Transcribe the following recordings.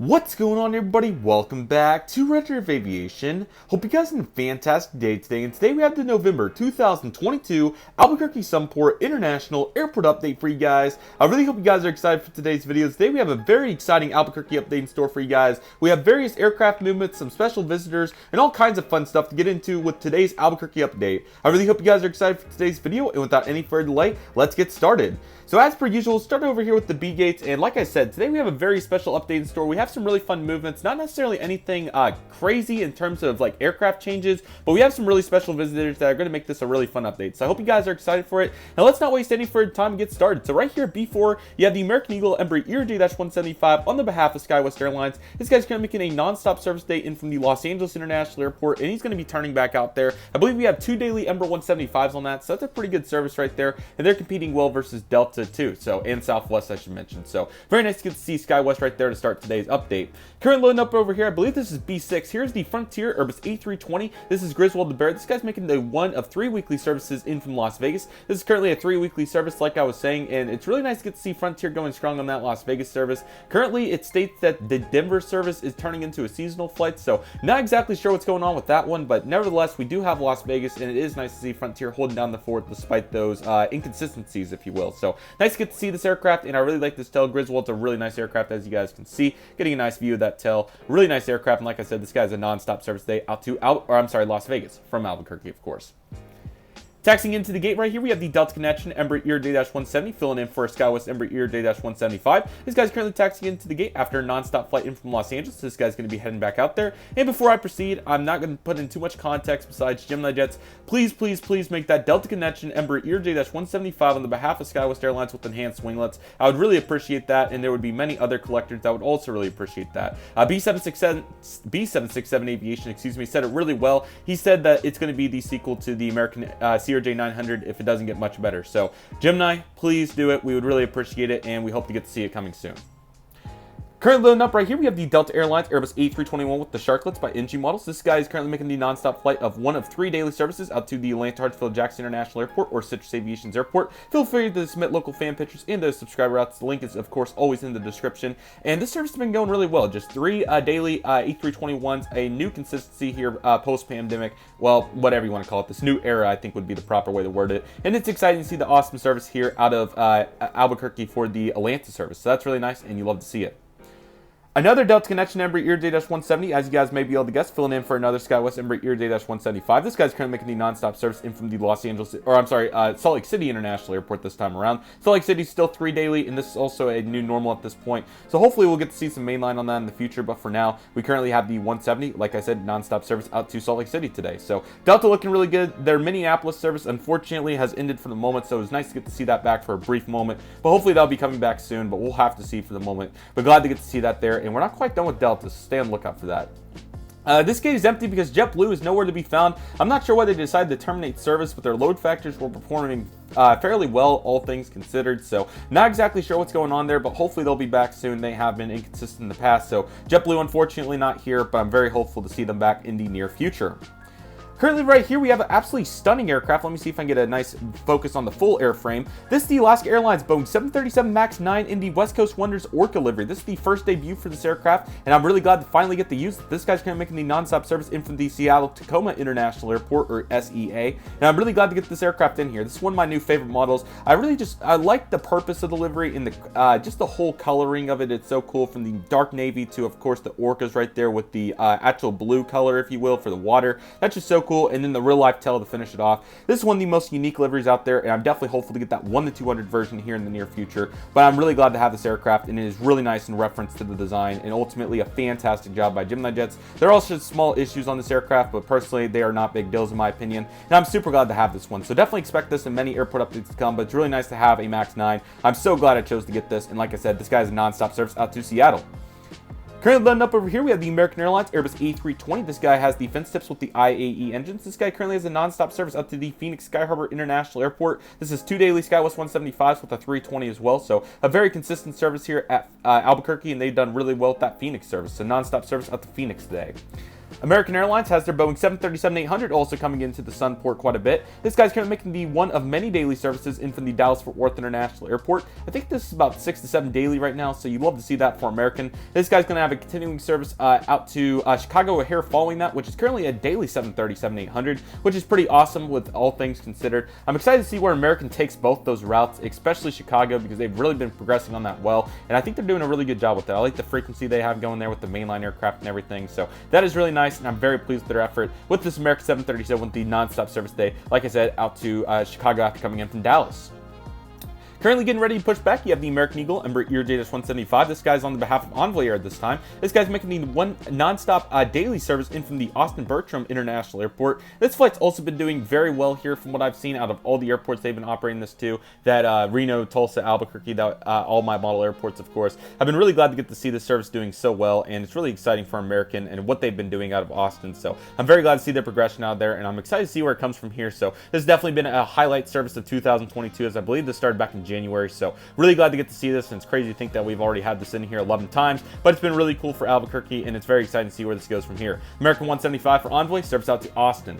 What's going on, everybody? Welcome back to Redriveraviation. Hope you guys had a fantastic day today, and today we have the November 2022 Albuquerque Sunport International Airport update for you guys. I really hope you guys are excited for today's video. Today we have a very exciting Albuquerque update in store for you guys. We have various aircraft movements, some special visitors, and all kinds of fun stuff to get into with today's Albuquerque update. I really hope you guys are excited for today's video, and without any further delay, let's get started. So as per usual, start over here with the B gates, and like I said, today we have a very special update in store. We have some really fun movements, not necessarily anything crazy in terms of like aircraft changes, but we have some really special visitors that are going to make this a really fun update. So I hope you guys are excited for it. Now let's not waste any further time and get started. So right here at B4, you have the American Eagle Embraer J-175 on the behalf of SkyWest Airlines. This guy's going to be making a non-stop service day in from the Los Angeles International Airport, and he's going to be turning back out there. I believe we have 2 daily Embraer 175s on that, so that's a pretty good service right there, and they're competing well versus Delta too, so and Southwest I should mention. So very nice to get to see SkyWest right there to start today's update. Currently loading up over here, I believe this is B6. Here's the Frontier Airbus A320. This is Griswold the Bear. This guy's making the one of 3 weekly services in from Las Vegas. This is currently a 3 weekly service, like I was saying, and it's really nice to get to see Frontier going strong on that Las Vegas service. Currently, it states that the Denver service is turning into a seasonal flight, so not exactly sure what's going on with that one, but nevertheless, we do have Las Vegas, and it is nice to see Frontier holding down the fort despite those inconsistencies, if you will. So nice to get to see this aircraft, and I really like this tail. Griswold's a really nice aircraft, as you guys can see. Getting a nice view of that tail. Really nice aircraft, and like I said, this guy's a non-stop service day out to Las Vegas from Albuquerque, of course. Taxiing into the gate right here, we have the Delta Connection Embraer J-170 filling in for SkyWest Embraer J-175. This guy's currently taxiing into the gate after a non-stop flight in from Los Angeles. This guy's going to be heading back out there. And before I proceed, I'm not going to put in too much context besides Gemini jets. Please, please, please make that Delta Connection Embraer J-175 on the behalf of SkyWest Airlines with enhanced winglets. I would really appreciate that, and there would be many other collectors that would also really appreciate that. B767 Aviation, said it really well. He said that it's going to be the sequel to the American CRJ900 if it doesn't get much better. So Gemini, please do it. We would really appreciate it, and we hope to get to see it coming soon. Currently loading up right here, we have the Delta Airlines Airbus A321 with the Sharklets by NG Models. This guy is currently making the non-stop flight of one of 3 daily services out to the Atlanta Hartsfield Jackson International Airport or Citrus Aviation's airport. Feel free to submit local fan pictures and those subscriber routes. The link is, of course, always in the description. And this service has been going really well. Just 3 daily A321s, a new consistency here post-pandemic. Well, whatever you want to call it. This new era, I think, would be the proper way to word it. And it's exciting to see the awesome service here out of Albuquerque for the Atlanta service. So that's really nice, and you love to see it. Another Delta Connection Embraer J-170, as you guys may be able to guess, filling in for another SkyWest Embraer J-175. This guy's currently making the non-stop service in from the Salt Lake City International Airport this time around. Salt Lake City is still 3 daily, and this is also a new normal at this point. So hopefully we'll get to see some mainline on that in the future, but for now, we currently have the 170, like I said, non-stop service out to Salt Lake City today. So Delta looking really good. Their Minneapolis service, unfortunately, has ended for the moment, so it was nice to get to see that back for a brief moment. But hopefully that'll be coming back soon, but we'll have to see for the moment. But glad to get to see that there. And we're not quite done with Delta, so stay on the lookout for that. This gate is empty because JetBlue is nowhere to be found. I'm not sure why they decided to terminate service, but their load factors were performing fairly well, all things considered. So not exactly sure what's going on there, but hopefully they'll be back soon. They have been inconsistent in the past. So JetBlue, unfortunately, not here, but I'm very hopeful to see them back in the near future. Currently right here, we have an absolutely stunning aircraft. Let me see if I can get a nice focus on the full airframe. This is the Alaska Airlines Boeing 737 MAX 9 in the West Coast Wonders Orca livery. This is the first debut for this aircraft, and I'm really glad to finally get to use it. This guy's kind of making the non-stop service in from the Seattle-Tacoma International Airport, or SEA, and I'm really glad to get this aircraft in here. This is one of my new favorite models. I like the purpose of the livery and just the whole coloring of it. It's so cool, from the dark navy to, of course, the Orcas right there with the actual blue color, if you will, for the water. That's just so cool. And then the real life tail to finish it off. This is one of the most unique liveries out there, and I'm definitely hopeful to get that 1-200 version here in the near future. But I'm really glad to have this aircraft, and it is really nice in reference to the design, and ultimately a fantastic job by Gemini Jets. There are also small issues on this aircraft, but personally they are not big deals in my opinion, and I'm super glad to have this one. So definitely expect this in many airport updates to come, but it's really nice to have a MAX 9. I'm so glad I chose to get this, and like I said, this guy is a non-stop service out to Seattle. Currently loading up over here, we have the American Airlines Airbus A320. This guy has the fence tips with the IAE engines. This guy currently has a non-stop service up to the Phoenix Sky Harbor International Airport. This is 2 daily SkyWest 175s with a 320 as well. So a very consistent service here at Albuquerque, and they've done really well with that Phoenix service. So non-stop service up to Phoenix today. American Airlines has their Boeing 737-800 also coming into the Sunport quite a bit. This guy's kind of making the one of many daily services in from the Dallas-Fort Worth International Airport. I think this is about 6 to 7 daily right now, so you'd love to see that for American. This guy's going to have a continuing service out to Chicago O'Hare following that, which is currently a daily 737-800, which is pretty awesome with all things considered. I'm excited to see where American takes both those routes, especially Chicago, because they've really been progressing on that well, and I think they're doing a really good job with that. I like the frequency they have going there with the mainline aircraft and everything, so that is really nice, and I'm very pleased with their effort with this American 737 with the non-stop service day, like I said, out to Chicago after coming in from Dallas. Currently getting ready to push back, you have the American Eagle Embraer ERJ-175. This guy's on the behalf of Envoy Air this time. This guy's making the one non-stop daily service in from the Austin Bertram International Airport. This flight's also been doing very well here from what I've seen out of all the airports they've been operating this to. That Reno, Tulsa, Albuquerque, that, all my model airports, of course. I've been really glad to get to see this service doing so well, and it's really exciting for American and what they've been doing out of Austin. So I'm very glad to see their progression out there, and I'm excited to see where it comes from here. So this has definitely been a highlight service of 2022, as I believe this started back in January, so really glad to get to see this, and it's crazy to think that we've already had this in here 11 times, but it's been really cool for Albuquerque, and it's very exciting to see where this goes from here. American 175 for Envoy, service out to Austin.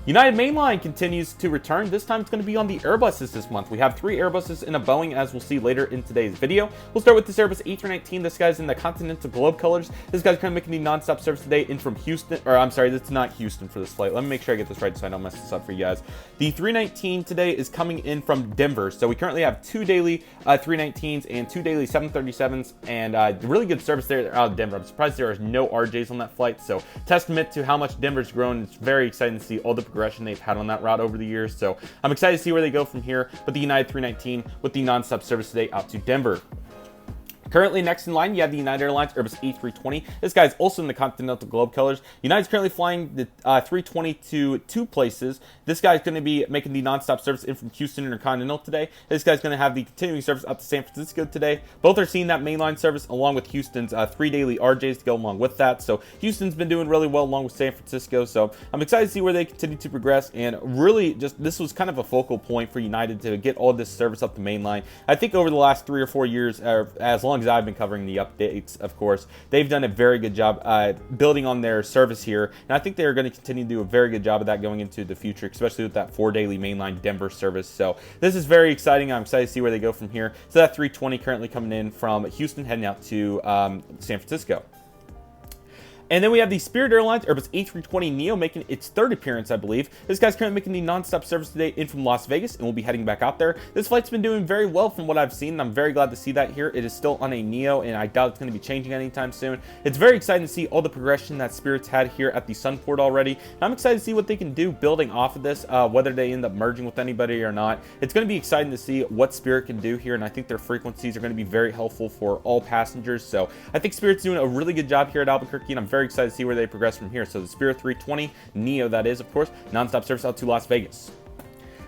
United Mainline continues to return. This time it's going to be on the Airbuses this month. We have 3 Airbuses and a Boeing, as we'll see later in today's video. We'll start with this Airbus A319. This guy's in the Continental Globe colors. This guy's kind of making the non-stop service today in from Houston, or I'm sorry, that's not Houston for this flight. Let me make sure I get this right so I don't mess this up for you guys. The 319 today is coming in from Denver. So we currently have 2 daily 319s and 2 daily 737s, and really good service there out of Denver. I'm surprised there are no RJs on that flight. So testament to how much Denver's grown. It's very exciting to see all the progression they've had on that route over the years. So I'm excited to see where they go from here. But the United 319 with the non-stop service today out to Denver. Currently next in line, you have the United Airlines Airbus A320. This guy's also in the Continental Globe colors. United's currently flying the 320 to 2 places. This guy's going to be making the non-stop service in from Houston Intercontinental today. This guy's going to have the continuing service up to San Francisco today. Both are seeing that mainline service along with Houston's 3 daily RJs to go along with that. So Houston's been doing really well along with San Francisco. So I'm excited to see where they continue to progress, and really just this was kind of a focal point for United to get all this service up the mainline. I think over the last 3 or 4 years, as long as I've been covering the updates, of course, they've done a very good job building on their service here, and I think they're going to continue to do a very good job of that going into the future, especially with that 4 daily mainline Denver service. So this is very exciting. I'm excited to see where they go from here. So that 320 currently coming in from Houston heading out to San Francisco. And then we have the Spirit Airlines Airbus A320neo making its 3rd appearance, I believe. This guy's currently making the non-stop service today in from Las Vegas, and we'll be heading back out there. This flight's been doing very well from what I've seen, and I'm very glad to see that here. It is still on a neo, and I doubt it's going to be changing anytime soon. It's very exciting to see all the progression that Spirit's had here at the Sunport already, and I'm excited to see what they can do building off of this, whether they end up merging with anybody or not. It's going to be exciting to see what Spirit can do here, and I think their frequencies are going to be very helpful for all passengers. So I think Spirit's doing a really good job here at Albuquerque, and I'm very excited to see where they progress from here. So the Spirit 320 neo, that is, of course, non-stop service out to Las Vegas.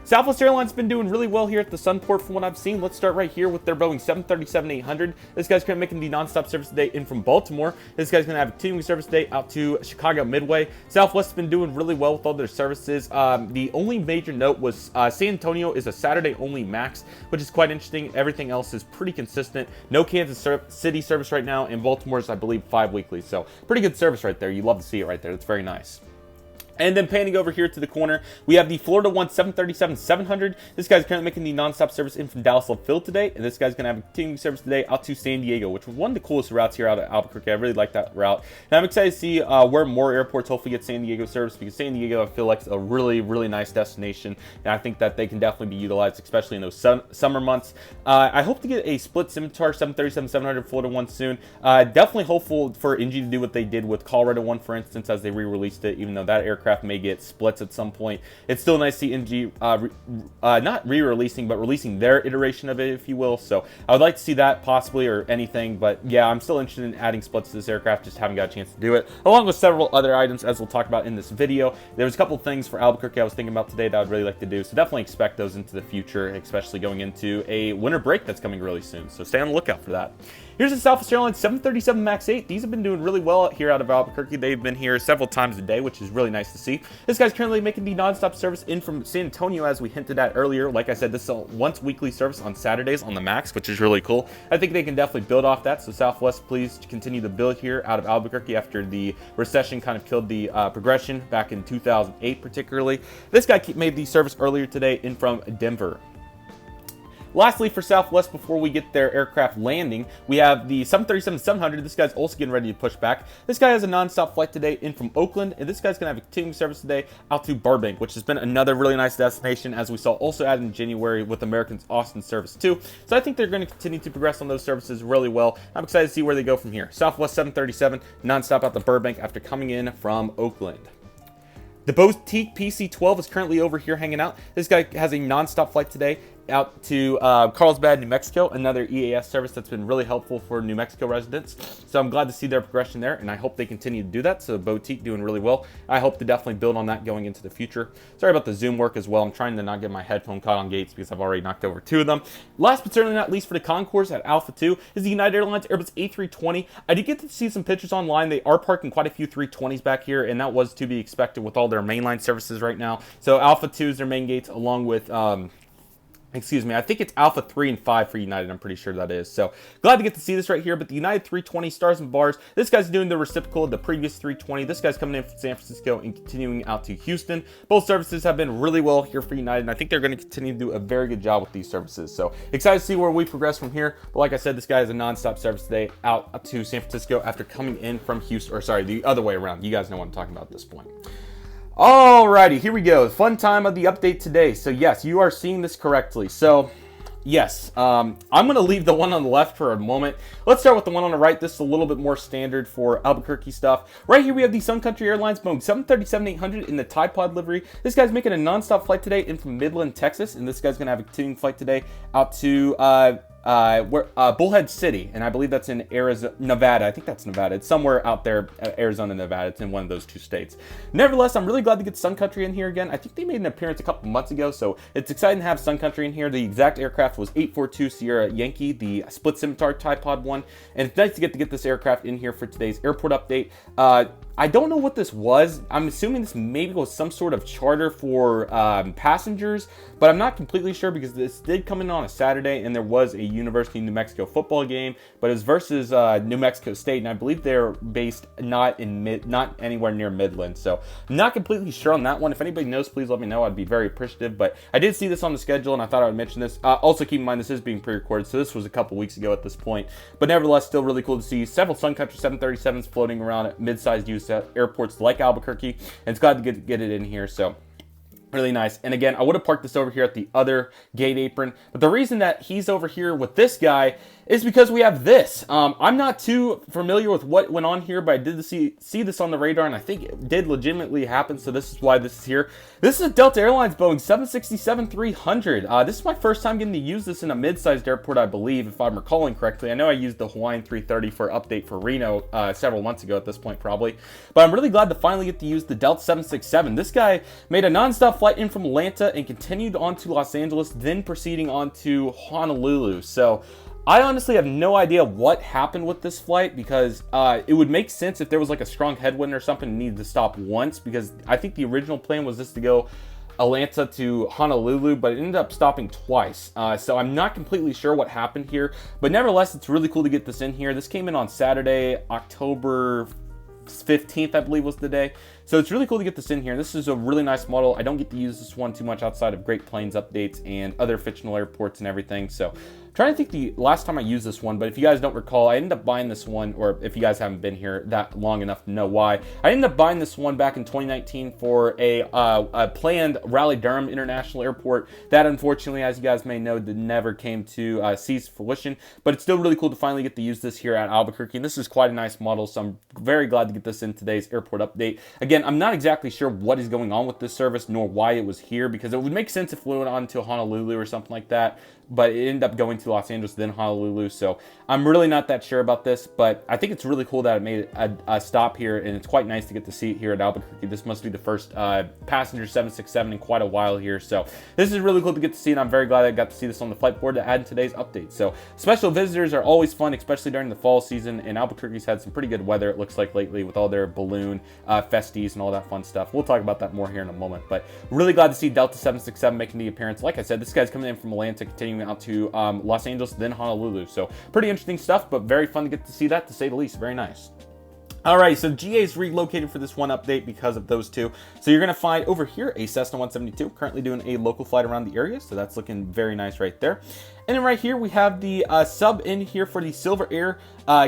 Southwest Airlines has been doing really well here at the Sunport from what I've seen. Let's start right here with their Boeing 737-800. This guy's going to be making the non-stop service today in from Baltimore. This guy's going to have a continuing service today out to Chicago Midway. Southwest has been doing really well with all their services. The only major note was San Antonio is a Saturday-only max, which is quite interesting. Everything else is pretty consistent. No Kansas City service right now, and Baltimore's, I believe, 5 weekly. So pretty good service right there. You love to see it right there. That's very nice. And then panning over here to the corner, we have the Florida 1 737-700. This guy's currently making the non-stop service in from Dallas Love Field today, and this guy's going to have a continuing service today out to San Diego, which was one of the coolest routes here out of Albuquerque. I really like that route, and I'm excited to see where more airports hopefully get San Diego service, because San Diego, I feel like, is a really, really nice destination, and I think that they can definitely be utilized, especially in those summer months. I hope to get a split Scimitar 737-700 Florida 1 soon. Definitely hopeful for NG to do what they did with Colorado 1, for instance, as they re-released it, even though that aircraft may get splits at some point. It's still nice to see NG not re-releasing, but releasing their iteration of it, if you will. So I would like to see that possibly, or anything. But yeah, I'm still interested in adding splits to this aircraft, just haven't got a chance to do it, along with several other items, as we'll talk about in this video. There's a couple things for Albuquerque I was thinking about today that I'd really like to do, so definitely expect those into the future, especially going into a winter break that's coming really soon. So stay on the lookout for that. Here's the Southwest Airlines 737 MAX 8. These have been doing really well here out of Albuquerque. They've been here several times a day, which is really nice to see. This guy's currently making the nonstop service in from San Antonio, as we hinted at earlier. Like I said, this is a once weekly service on Saturdays on the MAX, which is really cool. I think they can definitely build off that. So Southwest, please continue to build here out of Albuquerque after the recession kind of killed the progression back in 2008 particularly. This guy made the service earlier today in from Denver. Lastly, for Southwest, before we get their aircraft landing, we have the 737-700. This guy's also getting ready to push back. This guy has a non-stop flight today in from Oakland, and this guy's going to have a continuing service today out to Burbank, which has been another really nice destination, as we saw also added in January with American's Austin service too. So I think they're going to continue to progress on those services really well. I'm excited to see where they go from here. Southwest 737, non-stop out to Burbank after coming in from Oakland. The Boutique PC-12 is currently over here hanging out. This guy has a non-stop flight today out to Carlsbad, New Mexico, another EAS service that's been really helpful for New Mexico residents. So I'm glad to see their progression there, and I hope they continue to do that. So Boutique doing really well. I hope to definitely build on that going into the future. Sorry about the Zoom work as well. I'm trying to not get my headphone caught on gates because I've already knocked over 2 of them. Last but certainly not least for the Concourse at Alpha 2 is the United Airlines Airbus A320. I did get to see some pictures online. They are parking quite a few 320s back here, and that was to be expected with all their mainline services right now. So Alpha 2 is their main gates, along with excuse me, I think it's Alpha 3 and 5 for United. I'm pretty sure that is. So glad to get to see this right here. But the United 320 Stars and Bars, this guy's doing the reciprocal of the previous 320. This guy's coming in from San Francisco and continuing out to Houston. Both services have been really well here for United, and I think they're going to continue to do a very good job with these services. So excited to see where we progress from here. But like I said, this guy has a non-stop service today out to San Francisco after coming in from Houston, or sorry, the other way around. You guys know what I'm talking about at this point. Alrighty, here we go. Fun time of the update today. So yes, you are seeing this correctly. So yes, I'm going to leave the one on the left for a moment. Let's start with the one on the right. This is a little bit more standard for Albuquerque stuff. Right here we have the Sun Country Airlines Boeing 737-800 in the Tide Pod livery. This guy's making a non-stop flight today in from Midland, Texas, and this guy's going to have a continuing flight today out to Bullhead City, and I believe that's in Arizona, Nevada. I think that's Nevada. It's somewhere out there, Arizona, Nevada. It's in one of those 2 states. Nevertheless, I'm really glad to get Sun Country in here again. I think they made an appearance a couple months ago, so it's exciting to have Sun Country in here. The exact aircraft was 842 Sierra Yankee, the split scimitar Tide Pod one, and it's nice to get this aircraft in here for today's airport update. I don't know what this was. I'm assuming this maybe was some sort of charter for passengers, but I'm not completely sure because this did come in on a Saturday, and there was a University of New Mexico football game, but it was versus New Mexico State, and I believe they're based not anywhere near Midland. So I'm not completely sure on that one. If anybody knows, please let me know. I'd be very appreciative. But I did see this on the schedule, and I thought I would mention this. Also, keep in mind this is being pre-recorded, so this was a couple weeks ago at this point. But nevertheless, still really cool to see several Sun Country 737s floating around at mid-sized use airports like Albuquerque, and it's glad to get it in here. So really nice. And again, I would have parked this over here at the other gate apron, but the reason that he's over here with this guy is because we have this. I'm not too familiar with what went on here, but I did see this on the radar, and I think it did legitimately happen, so this is why this is here. This is a Delta Airlines Boeing 767-300. This is my first time getting to use this in a mid-sized airport, I believe, if I'm recalling correctly. I know I used the Hawaiian 330 for update for Reno several months ago at this point, probably. But I'm really glad to finally get to use the Delta 767. This guy made a non-stop flight in from Atlanta and continued on to Los Angeles, then proceeding on to Honolulu. So I honestly have no idea what happened with this flight, because it would make sense if there was like a strong headwind or something and needed to stop once, because I think the original plan was this to go Atlanta to Honolulu, but it ended up stopping twice. So I'm not completely sure what happened here, but nevertheless, it's really cool to get this in here. This came in on Saturday, October 15th, I believe was the day. So it's really cool to get this in here. This is a really nice model. I don't get to use this one too much outside of Great Plains updates and other fictional airports and everything. So I'm trying to think the last time I used this one, but if you guys don't recall, I ended up buying this one, or if you guys haven't been here that long enough to know why, I ended up buying this one back in 2019 for a planned Raleigh-Durham International Airport that, unfortunately, as you guys may know, never came to seize fruition. But it's still really cool to finally get to use this here at Albuquerque, and this is quite a nice model, so I'm very glad to get this in today's airport update. Again, I'm not exactly sure what is going on with this service, nor why it was here, because it would make sense if we went on to Honolulu or something like that. but it ended up going to Los Angeles, then Honolulu. So I'm really not that sure about this, but I think it's really cool that it made a stop here, and it's quite nice to get to see it here at Albuquerque. This must be the first passenger 767 in quite a while here. So this is really cool to get to see, and I'm very glad I got to see this on the flight board to add in today's update. So special visitors are always fun, especially during the fall season, and Albuquerque's had some pretty good weather, it looks like, lately with all their balloon festies and all that fun stuff. We'll talk about that more here in a moment, but really glad to see Delta 767 making the appearance. Like I said, this guy's coming in from Atlanta, continuing out to Los Angeles, then Honolulu. So pretty interesting stuff, but very fun to get to see that, to say the least. Very nice. Alright, so GA is relocated for this one update because of those two. So you're going to find over here a Cessna 172, currently doing a local flight around the area. So that's looking very nice right there. And then right here, we have the sub in here for the Silver Air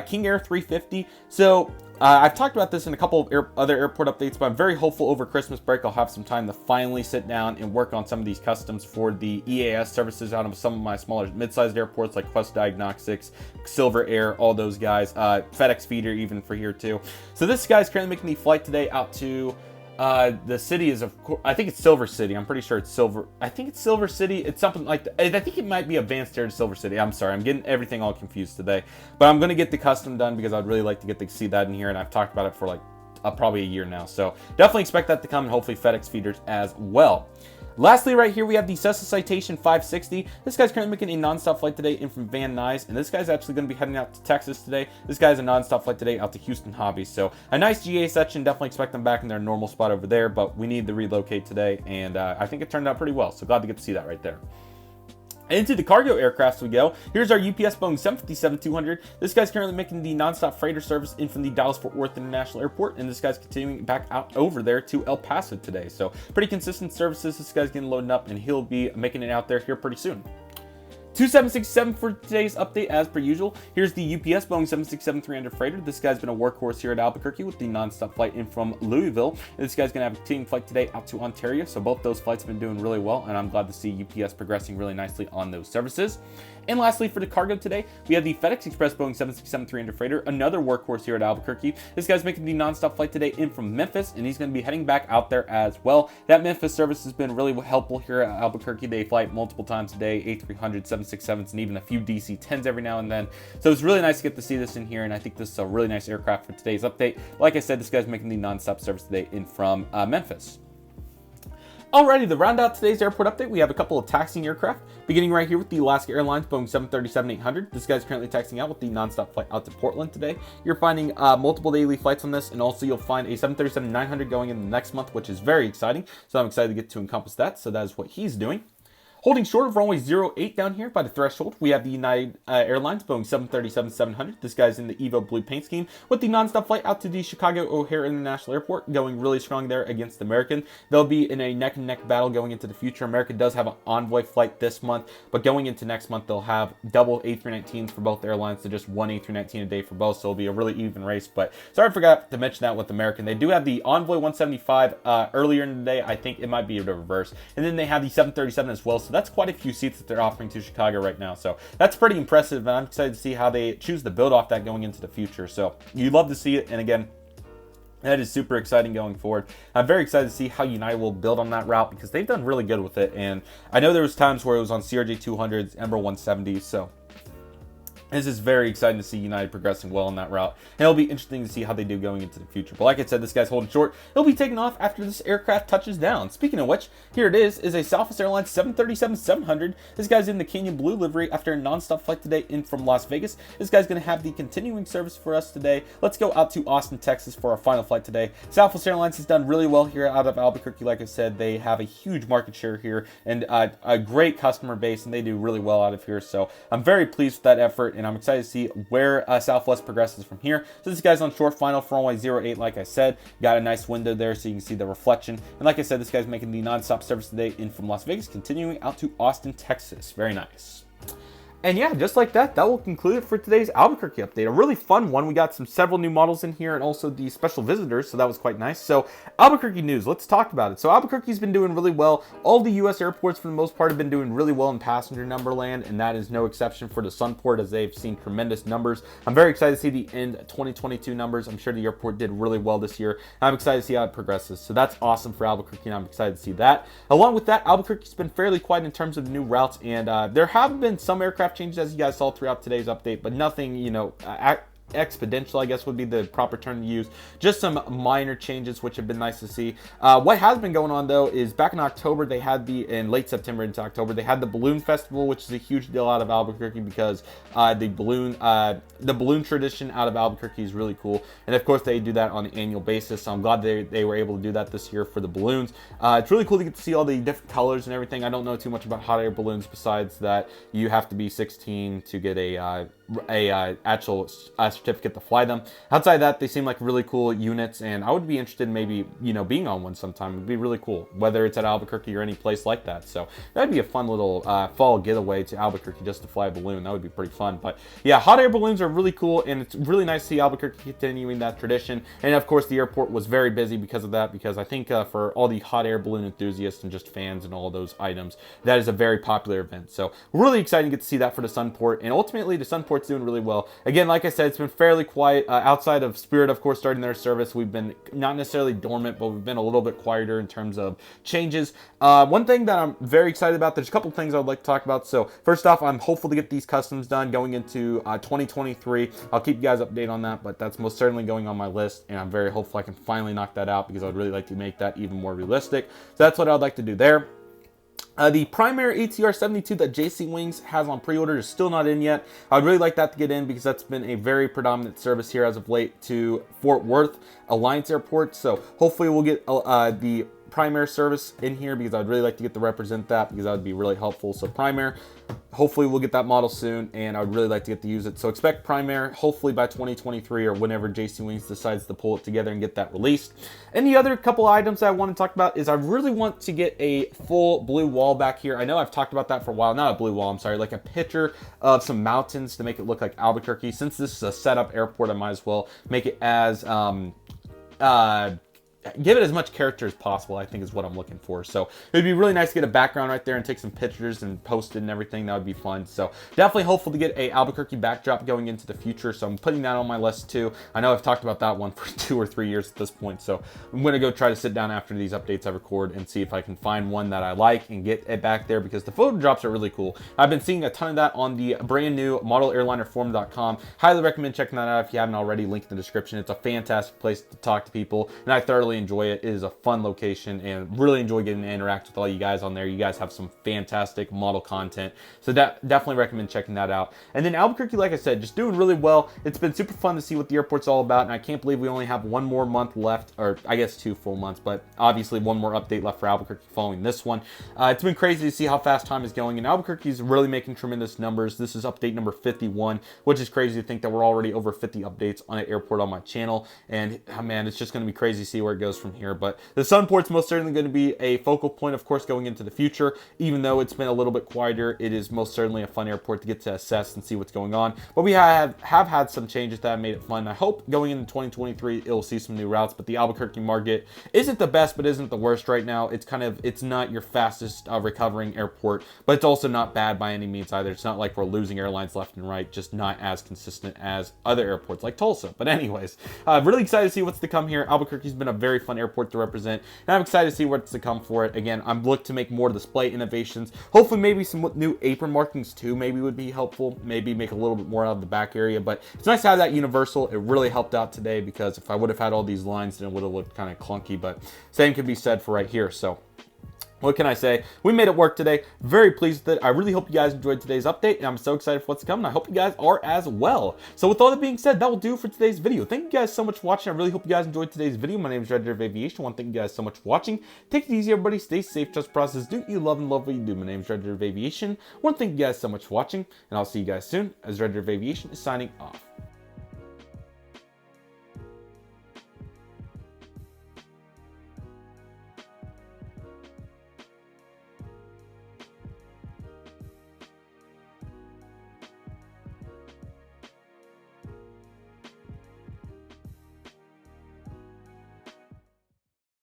King Air 350. So I've talked about this in a couple of other airport updates, but I'm very hopeful over Christmas break I'll have some time to finally sit down and work on some of these customs for the EAS services out of some of my smaller mid-sized airports like Quest Diagnostics, Silver Air, all those guys, FedEx Feeder even for here too. So this guy's currently making the flight today out to the city is, of course, I think it's Silver City. I'm pretty sure it's Silver. I think it's Silver City. It's something like that. I think it might be Advanced Air to Silver City. I'm sorry. I'm getting everything all confused today. But I'm going to get the custom done because I'd really like to get to see that in here. And I've talked about it for like probably a year now. So definitely expect that to come, and hopefully FedEx feeders as well. Lastly, right here, we have the Cessna Citation 560. This guy's currently making a nonstop flight today in from Van Nuys, and this guy's actually going to be heading out to Texas today. This guy's a nonstop flight today out to Houston Hobbies. So a nice GA section. Definitely expect them back in their normal spot over there, but we need to relocate today, and I think it turned out pretty well. So glad to get to see that right there. Into the cargo aircrafts we go. Here's our UPS Boeing 757-200. This guy's currently making the nonstop freighter service in from the Dallas-Fort Worth International Airport, and this guy's continuing back out over there to El Paso today. So pretty consistent services. This guy's getting loaded up, and he'll be making it out there here pretty soon. 2767 for today's update as per usual. Here's the UPS Boeing 767-300 freighter. This guy's been a workhorse here at Albuquerque with the nonstop flight in from Louisville. And this guy's going to have a continuing flight today out to Ontario. So both those flights have been doing really well, and I'm glad to see UPS progressing really nicely on those services. And lastly, for the cargo today, we have the FedEx Express Boeing 767-300 freighter, another workhorse here at Albuquerque. This guy's making the nonstop flight today in from Memphis, and he's going to be heading back out there as well. That Memphis service has been really helpful here at Albuquerque. They fly multiple times a day, A300, 767s, and even a few DC-10s every now and then. So it's really nice to get to see this in here, and I think this is a really nice aircraft for today's update. Like I said, this guy's making the nonstop service today in from Memphis. Alrighty, to round out today's airport update, we have a couple of taxiing aircraft, beginning right here with the Alaska Airlines Boeing 737-800. This guy's currently taxiing out with the nonstop flight out to Portland today. You're finding multiple daily flights on this, and also you'll find a 737-900 going in the next month, which is very exciting. So I'm excited to get to encompass that. So that is what he's doing. Holding short of runway 08 down here by the threshold, we have the United Airlines Boeing 737-700. This guy's in the Evo blue paint scheme with the nonstop flight out to the Chicago O'Hare International Airport, going really strong there against American. They'll be in a neck-and-neck battle going into the future. American does have an envoy flight this month, but going into next month, they'll have double A319s for both airlines to just one A319 a day for both, so it'll be a really even race. But sorry, I forgot to mention that with American. They do have the Envoy 175 earlier in the day. I think it might be the reverse. And then they have the 737 as well, so that's quite a few seats that they're offering to Chicago right now. So that's pretty impressive, and I'm excited to see how they choose to build off that going into the future. So you love to see it, and again, that is super exciting going forward. I'm very excited to see how United will build on that route because they've done really good with it, and I know there was times where it was on CRJ 200s, Embraer 170s, so this is very exciting to see United progressing well on that route, and it'll be interesting to see how they do going into the future. But like I said, this guy's holding short. He'll be taking off after this aircraft touches down. Speaking of which, here it is a Southwest Airlines 737-700. This guy's in the Canyon Blue livery after a nonstop flight today in from Las Vegas. This guy's going to have the continuing service for us today. Let's go out to Austin, Texas for our final flight today. Southwest Airlines has done really well here out of Albuquerque. Like I said, they have a huge market share here and a great customer base, and they do really well out of here. So I'm very pleased with that effort, and I'm excited to see where Southwest progresses from here. So this guy's on short final for runway 08, like I said. Got a nice window there so you can see the reflection. And like I said, this guy's making the nonstop service today in from Las Vegas, continuing out to Austin, Texas. Very nice. And yeah, just like that, that will conclude it for today's Albuquerque update. A really fun one. We got several new models in here and also the special visitors, so that was quite nice. So Albuquerque news, let's talk about it. So Albuquerque's been doing really well. All the U.S. airports, for the most part, have been doing really well in passenger number land, and that is no exception for the Sunport, as they've seen tremendous numbers. I'm very excited to see the end 2022 numbers. I'm sure the airport did really well this year. I'm excited to see how it progresses. So that's awesome for Albuquerque, and I'm excited to see that. Along with that, Albuquerque's been fairly quiet in terms of new routes, and there have been some aircraft changes, as you guys saw throughout today's update, but nothing, you know, exponential, I guess would be the proper term to use. Just some minor changes, which have been nice to see. What has been going on, though, is back in October, they had in late September into October, they had the Balloon Festival, which is a huge deal out of Albuquerque because the balloon tradition out of Albuquerque is really cool. And of course, they do that on an annual basis. So I'm glad they were able to do that this year for the balloons. It's really cool to get to see all the different colors and everything. I don't know too much about hot air balloons besides that you have to be 16 to get a actual certificate to fly them. Outside of that, they seem like really cool units, and I would be interested in maybe, you know, being on one sometime. It would be really cool, whether it's at Albuquerque or any place like that. So that'd be a fun little fall getaway to Albuquerque just to fly a balloon. That would be pretty fun. But yeah, hot air balloons are really cool, and it's really nice to see Albuquerque continuing that tradition. And of course, the airport was very busy because of that, because I think for all the hot air balloon enthusiasts and just fans and all those items, that is a very popular event. So really exciting to get to see that for the Sunport, and ultimately the Sunport's doing really well. Again, like I said, it's been fairly quiet outside of Spirit, of course, starting their service. We've been not necessarily dormant, but we've been a little bit quieter in terms of changes. One thing that I'm very excited about, there's a couple things I would like to talk about. So first off, I'm hopeful to get these customs done going into 2023. I'll keep you guys updated on that, but that's most certainly going on my list, and I'm very hopeful I can finally knock that out because I'd really like to make that even more realistic. So that's what I'd like to do there. The primary ATR 72 that JC Wings has on pre-order is still not in yet. I'd really like that to get in because that's been a very predominant service here as of late to Fort Worth Alliance Airport. So hopefully we'll get the primary service in here because I'd really like to get to represent that because that would be really helpful. So primary, hopefully we'll get that model soon, and I'd really like to get to use it. So expect primary hopefully by 2023 or whenever JC Wings decides to pull it together and get that released. And the other couple items I want to talk about is I really want to get a full blue wall back here. I know I've talked about that for a while. Not a blue wall, I'm sorry, like a picture of some mountains to make it look like Albuquerque. Since this is a setup airport, I might as well make it as give it as much character as possible, I think is what I'm looking for. So it'd be really nice to get a background right there and take some pictures and post it and everything. That would be fun. So definitely hopeful to get a Albuquerque backdrop going into the future. So I'm putting that on my list too. I know I've talked about that one for 2 or 3 years at this point. So I'm going to go try to sit down after these updates I record and see if I can find one that I like and get it back there because the photo drops are really cool. I've been seeing a ton of that on the brand new modelairlinerforum.com. Highly recommend checking that out if you haven't already. Link in the description. It's a fantastic place to talk to people, and I thoroughly enjoy it. It is a fun location and really enjoy getting to interact with all you guys on there. You guys have some fantastic model content, so definitely recommend checking that out. And then Albuquerque, like I said, just doing really well. It's been super fun to see what the airport's all about, and I can't believe we only have 1 more month left, or I guess 2 full months, but obviously 1 more update left for Albuquerque following this one. It's been crazy to see how fast time is going, and Albuquerque's really making tremendous numbers. This is update number 51, which is crazy to think that we're already over 50 updates on an airport on my channel, and oh man, it's just going to be crazy to see where it goes from here. But the Sunport's most certainly going to be a focal point, of course, going into the future. Even though it's been a little bit quieter, it is most certainly a fun airport to get to assess and see what's going on. But we have had some changes that have made it fun. I hope going into 2023, it'll see some new routes. But the Albuquerque market isn't the best, but isn't the worst right now. It's not your fastest recovering airport, but it's also not bad by any means either. It's not like we're losing airlines left and right, just not as consistent as other airports like Tulsa. But anyways, really excited to see what's to come here. Albuquerque's been a very fun airport to represent, and I'm excited to see what's to come for it. Again, I'm looking to make more display innovations. Hopefully maybe some new apron markings too maybe would be helpful. Maybe make a little bit more out of the back area, but it's nice to have that universal. It really helped out today because if I would have had all these lines, then it would have looked kind of clunky, but same could be said for right here. So what can I say? We made it work today. Very pleased with it. I really hope you guys enjoyed today's update, and I'm so excited for what's coming. I hope you guys are as well. So with all that being said, that will do it for today's video. Thank you guys so much for watching. I really hope you guys enjoyed today's video. My name is Redriveraviation. I want to thank you guys so much for watching. Take it easy, everybody. Stay safe. Trust the process. Do what you love and love what you do. My name is Redriveraviation. I want to thank you guys so much for watching, and I'll see you guys soon as Redriveraviation is signing off.